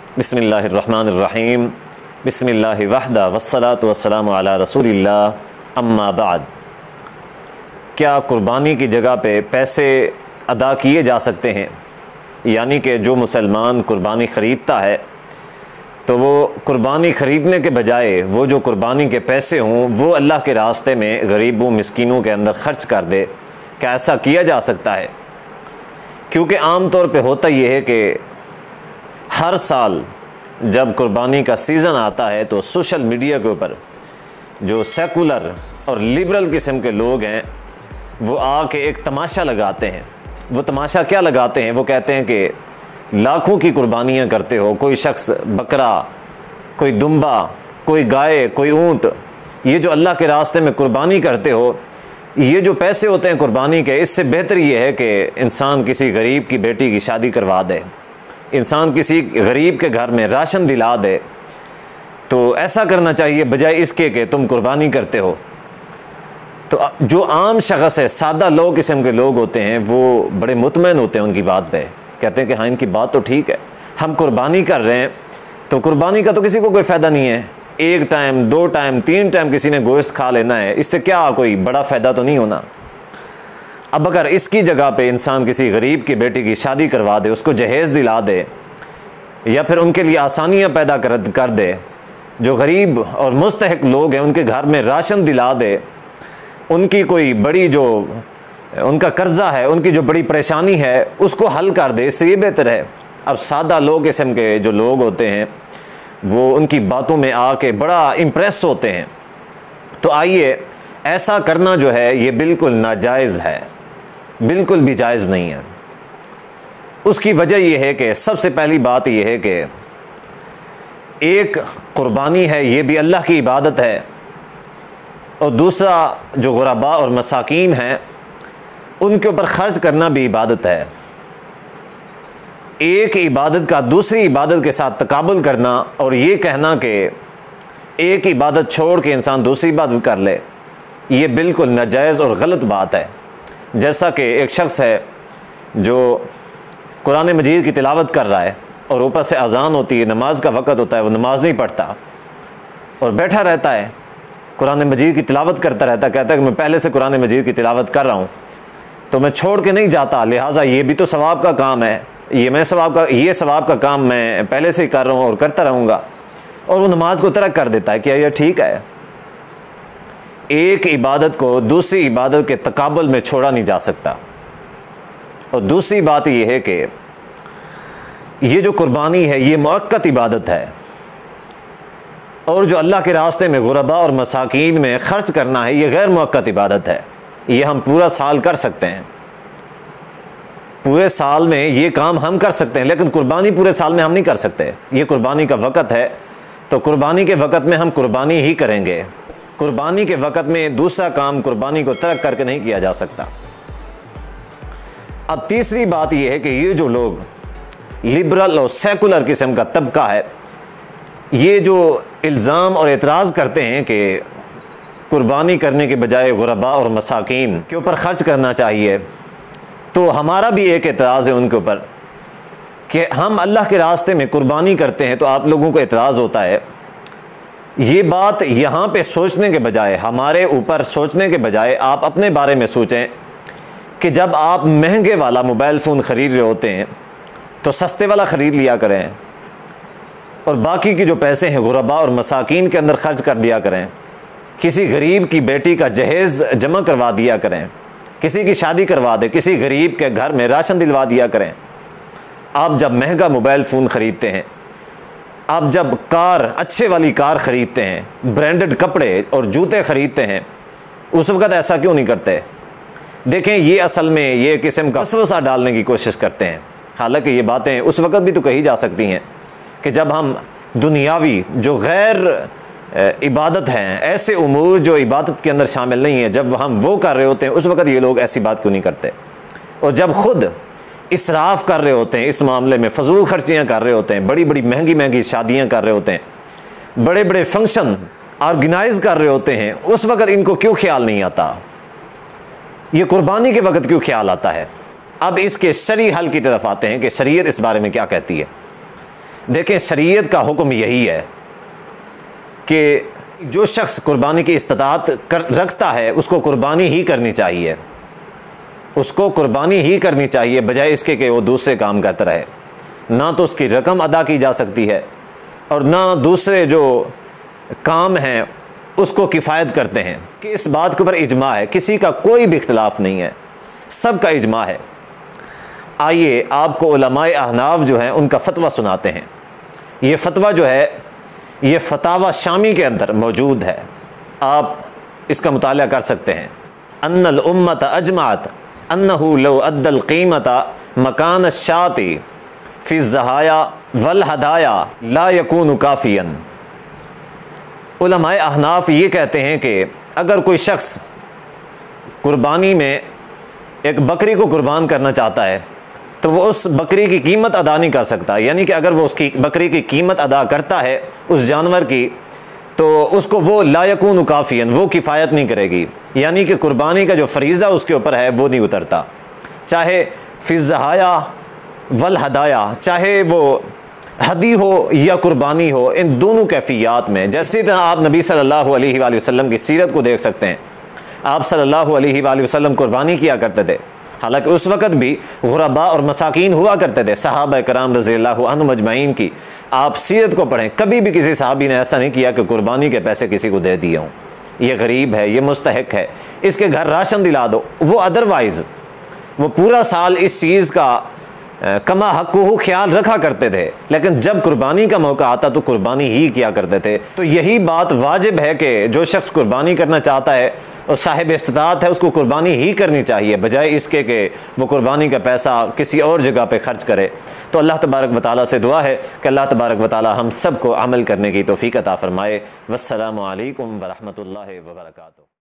बिस्मिल्लाहिर्रहमानिर्रहीम बिस्मिल्लाहि वहदा वस्सलातु वस्सलामु अला रसूलिल्लाह अम्मा बाद। क्या कुर्बानी की जगह पे पैसे अदा किए जा सकते हैं? यानी कि जो मुसलमान कुर्बानी ख़रीदता है तो वो कुर्बानी ख़रीदने के बजाय वो जो कुर्बानी के पैसे हों वो अल्लाह के रास्ते में गरीबों मिस्कीनों के अंदर ख़र्च कर दे। क्या ऐसा किया जा सकता है? क्योंकि आम तौर पे होता ये है कि हर साल जब कुर्बानी का सीज़न आता है तो सोशल मीडिया के ऊपर जो सेकुलर और लिबरल किस्म के लोग हैं वो आके एक तमाशा लगाते हैं। वो तमाशा क्या लगाते हैं? वो कहते हैं कि लाखों की कुर्बानियाँ करते हो, कोई शख्स बकरा, कोई दुम्बा, कोई गाय, कोई ऊँट, ये जो अल्लाह के रास्ते में कुर्बानी करते हो, ये जो पैसे होते हैं कुर्बानी के, इससे बेहतर ये है कि इंसान किसी गरीब की बेटी की शादी करवा दे, इंसान किसी गरीब के घर में राशन दिला दे। तो ऐसा करना चाहिए बजाय इसके कि तुम कुर्बानी करते हो। तो जो आम शख्स है, सादा लोग किस्म के लोग होते हैं, वो बड़े मुतमईन होते हैं उनकी बात पे, कहते हैं कि हाँ इनकी बात तो ठीक है, हम कुर्बानी कर रहे हैं तो कुर्बानी का तो किसी को कोई फ़ायदा नहीं है। एक टाइम, दो टाइम, तीन टाइम किसी ने गोश्त खा लेना है, इससे क्या कोई बड़ा फ़ायदा तो नहीं होना। अब अगर इसकी जगह पे इंसान किसी गरीब की बेटी की शादी करवा दे, उसको जहेज़ दिला दे, या फिर उनके लिए आसानियाँ पैदा कर दे, जो गरीब और मुस्तहिक लोग हैं उनके घर में राशन दिला दे, उनकी कोई बड़ी जो उनका कर्ज़ा है, उनकी जो बड़ी परेशानी है उसको हल कर दे, इससे ये बेहतर है। अब सादा लोग किस्म के जो लोग होते हैं वो उनकी बातों में आके बड़ा इम्प्रेस होते हैं। तो आइए, ऐसा करना जो है ये बिल्कुल नाजायज़ है, बिल्कुल भी जायज़ नहीं है। उसकी वजह यह है कि सबसे पहली बात यह है कि एक कुर्बानी है, ये भी अल्लाह की इबादत है, और दूसरा जो गुरबा और मसाकीन हैं उनके ऊपर ख़र्च करना भी इबादत है। एक इबादत का दूसरी इबादत के साथ तकाबुल करना और ये कहना कि एक इबादत छोड़ के इंसान दूसरी इबादत कर ले, ये बिल्कुल नाजायज़ और गलत बात है। जैसा कि एक शख्स है जो कुरान मजीद की तिलावत कर रहा है और ऊपर से अज़ान होती है, नमाज का वक़्त होता है, वो नमाज नहीं पढ़ता और बैठा रहता है, कुरान मजीद की तिलावत करता रहता है, कहता है कि मैं पहले से कुरान मजीद की तिलावत कर रहा हूँ तो मैं छोड़ के नहीं जाता, लिहाजा ये भी तो सवाब का काम है, ये सवाब का काम मैं पहले से ही कर रहा हूँ और करता रहूँगा, और वो नमाज को तर्क कर देता है। क्या यह ठीक है? एक इबादत को दूसरी इबादत के तकाबुल में छोड़ा नहीं जा सकता। और दूसरी बात यह है कि ये जो कुर्बानी है ये मुअक्कत इबादत है, और जो अल्लाह के रास्ते में गुरबा और मसाकीन में ख़र्च करना है ये गैर मुअक्कत इबादत है। ये हम पूरा साल कर सकते हैं, पूरे साल में ये काम हम कर सकते हैं, लेकिन कुर्बानी पूरे साल में हम नहीं कर सकते। ये कुर्बानी का वक़्त है तो कुर्बानी के वक़्त में हम कुर्बानी ही करेंगे। कुर्बानी के वक़्त में दूसरा काम कुर्बानी को तर्क करके नहीं किया जा सकता। अब तीसरी बात यह है कि ये जो लोग लिबरल और सेकुलर किस्म का तबका है, ये जो इल्ज़ाम और एतराज़ करते हैं कि कुर्बानी करने के बजाय गुरबा और मसाकीन के ऊपर ख़र्च करना चाहिए, तो हमारा भी एक एतराज़ है उनके ऊपर कि हम अल्लाह के रास्ते में कुर्बानी करते हैं तो आप लोगों को एतराज़ होता है। ये बात यहाँ पे सोचने के बजाय, हमारे ऊपर सोचने के बजाय आप अपने बारे में सोचें कि जब आप महंगे वाला मोबाइल फ़ोन ख़रीद रहे होते हैं तो सस्ते वाला ख़रीद लिया करें, और बाकी के जो पैसे हैं गुरबा और मसाकीन के अंदर ख़र्च कर दिया करें। किसी गरीब की बेटी का जहेज़ जमा करवा दिया करें, किसी की शादी करवा दें, किसी गरीब के घर में राशन दिलवा दिया करें। आप जब महंगा मोबाइल फ़ोन ख़रीदते हैं, आप जब कार, अच्छे वाली कार ख़रीदते हैं, ब्रांडेड कपड़े और जूते ख़रीदते हैं, उस वक़्त ऐसा क्यों नहीं करते? देखें, ये असल में ये किस्म का वसवसा डालने की कोशिश करते हैं। हालांकि ये बातें उस वक़्त भी तो कही जा सकती हैं कि जब हम दुनियावी जो गैर इबादत हैं, ऐसे उमूर जो इबादत के अंदर शामिल नहीं है, जब हम वो कर रहे होते हैं उस वक़्त ये लोग ऐसी बात क्यों नहीं करते? और जब ख़ुद इसराफ़ कर रहे होते हैं, इस मामले में फ़जूल खर्चियाँ कर रहे होते हैं, बड़ी बड़ी महंगी महंगी शादियाँ कर रहे होते हैं, बड़े बड़े फंक्शन ऑर्गेनाइज़ कर रहे होते हैं, उस वक़्त इनको क्यों ख्याल नहीं आता? ये कुर्बानी के वक़्त क्यों ख्याल आता है? अब इसके शरई हल की तरफ आते हैं कि शरीयत इस बारे में क्या कहती है। देखें, शरीयत का हुक्म यही है कि जो शख्स कुर्बानी की इस्तात रखता है उसको कुर्बानी ही करनी चाहिए, उसको कुर्बानी ही करनी चाहिए, बजाय इसके कि वो दूसरे काम करता रहे। ना तो उसकी रकम अदा की जा सकती है और ना दूसरे जो काम हैं उसको किफ़ायत करते हैं। कि इस बात के ऊपर इजमा है, किसी का कोई भी इख्तिलाफ नहीं है, सब का इजमा है। आइए आपको उलमाए अहनाफ जो हैं उनका फतवा सुनाते हैं। ये फतवा जो है ये फतावा शामी के अंदर मौजूद है, आप इसका मुताला कर सकते हैं। अन्नल उम्मत अजमात अन्नहु लो अद्दल कीमता मकान शाती फ़ी ज़हाया वल हदाया ला यकूनु काफ़ियन। उलमाए अहनाफ ये कहते हैं कि अगर कोई शख्स कुर्बानी में एक बकरी को कुर्बान करना चाहता है तो वो उस बकरी की कीमत अदा नहीं कर सकता, यानी कि अगर वो उसकी बकरी की कीमत अदा करता है उस जानवर की, तो उसको वो ला यकूनु काफ़ियन, वो किफ़ायत नहीं करेगी, यानी कि कुर्बानी का जो फरीज़ा उसके ऊपर है वो नहीं उतरता। चाहे फ़िज़्ज़हाया वल हदाया, चाहे वो हदी हो या कुर्बानी हो, इन दोनों कैफियत में जैसी तरह आप नबी सल्लल्लाहु अलैहि वसल्लम की सीरत को देख सकते हैं। आप सल्लल्लाहु अलैहि वसल्लम कुर्बानी किया करते थे, हालांकि उस वक़्त भी गुरबा और मसाकीन हुआ करते थे। सहाबा कराम रज़ियल्लाहु अन्हुम अजमईन की आप सीरत को पढ़ें, कभी भी किसी सहाबी ने ऐसा नहीं किया कि कुर्बानी के पैसे किसी को दे दिए हों। ये गरीब है, ये मुस्तहिक है, इसके घर राशन दिला दो। वो अदरवाइज़ वो पूरा साल इस चीज़ का कमा हक़्क़ुहु ख्याल रखा करते थे, लेकिन जब कुर्बानी का मौका आता तो कुर्बानी ही किया करते थे। तो यही बात वाजिब है कि जो शख्स कुर्बानी करना चाहता है और साहिब इस्तात है उसको कुर्बानी ही करनी चाहिए, बजाय इसके कि वो कुर्बानी का पैसा किसी और जगह पे खर्च करे। तो अल्लाह तबारक व तआला से दुआ है कि अल्लाह तबारक व तआला हम सब को अमल करने की तौफीक अता फ़रमाए। वस्सलामु अलैकुम व रहमतुल्लाहि व बरकातुहू।